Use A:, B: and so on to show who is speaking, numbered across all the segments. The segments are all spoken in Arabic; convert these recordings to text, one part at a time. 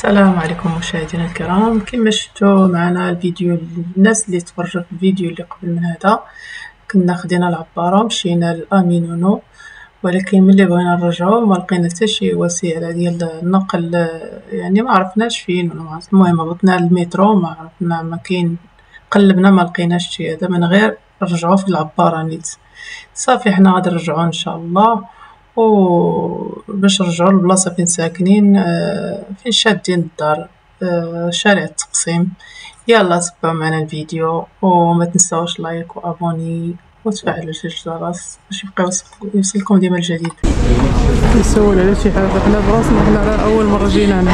A: السلام عليكم مشاهدينا الكرام. كما شفتوا معنا الفيديو، الناس اللي تفرجوا في الفيديو اللي قبل من هذا كنا خدينا العبارة مشينا لأمينونو، ولكن ملي بغينا نرجعو ما لقينا حتى شي وسيلة ديال النقل، يعني ما عرفناش فين ولا ما عرفت. المهم هبطنا للمترو، ما عرفنا، ما كاين، قلبنا ما لقيناش شي هذا من غير نرجعو في العبارة نيت. صافي حنا غادي نرجعو ان شاء الله، باش نرجعو للبلاصة فين ساكنين، فين شادين الدار، شارع التقسيم. يلا تبعوا معنا الفيديو وما تنساوش لايك وابوني وتفعلوا زر الجرس باش يبقى يوصلكم ديما الجديد. يسول على شي حاجه، حنا براسنا حنا اول مره جينا هنا.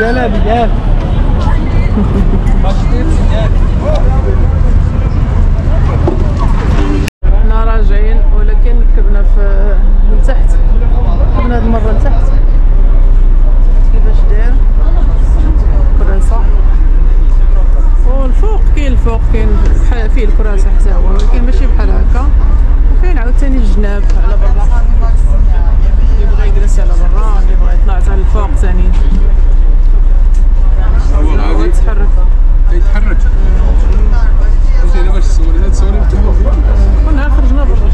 B: Gel abi gel. Başlayırsın gel.
A: حنا راجعين ولكن ركبنا في لتحت، ركبنا هاد المرة لتحت. كيفاش داير الكراسة، والفوق كاين، الفوق كاين بحال فيه الكراسة حتى هو، ولكن ماشي بحال هكا. وكاين عاوتاني الجناب على برا، اللي بغا يجلس على برا، اللي بغا يطلع حتى للفوق ثاني. يتحرك
B: يتحرك. انت هنا باش تصوري، هاد تصوري بالتليفون.
A: كنا خرجنا برا.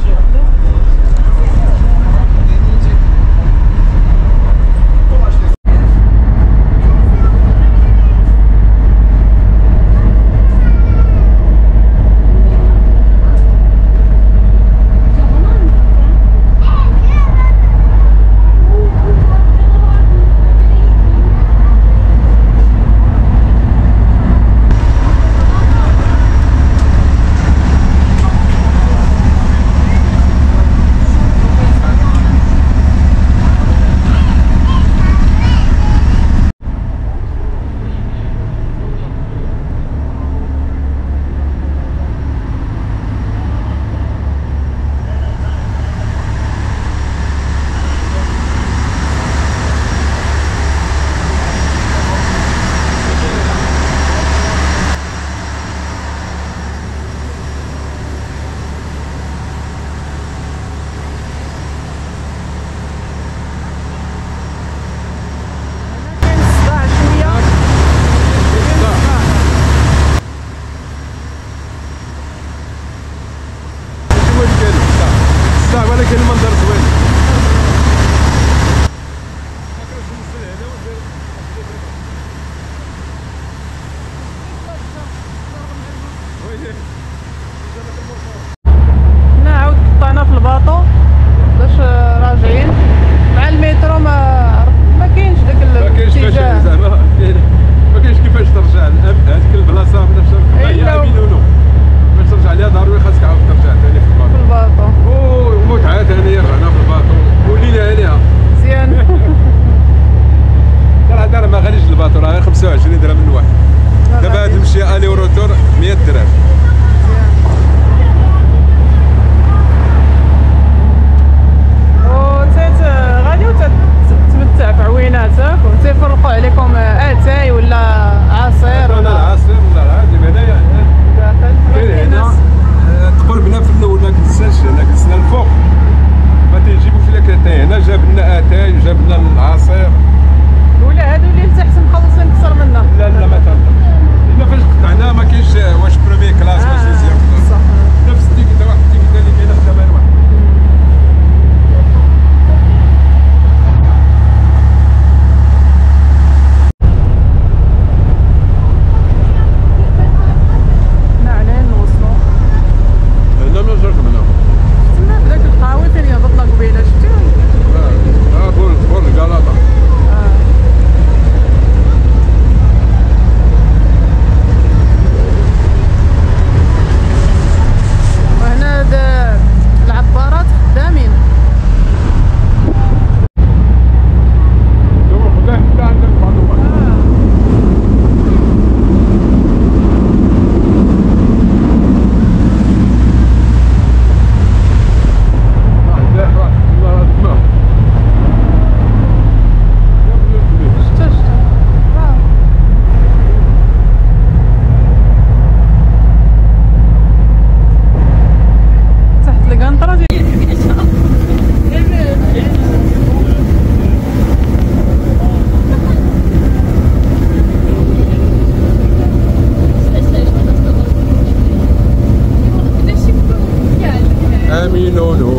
B: Iminonu.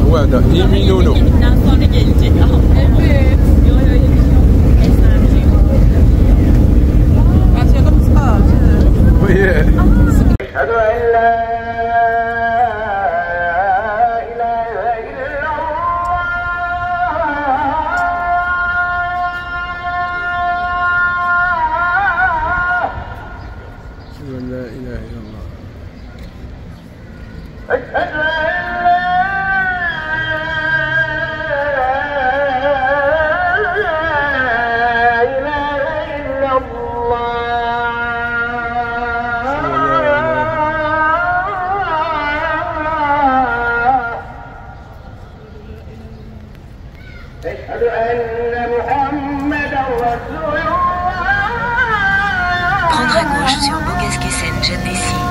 B: Guarda, Iminonu. Oh yeah. لا إله إلا الله.
C: أشهد أن لا إله إلا الله. أشهد أن محمدا رسول الله.
D: Prendre à gauche sur Beaugasquet-Seine, Jeanne-Dessy.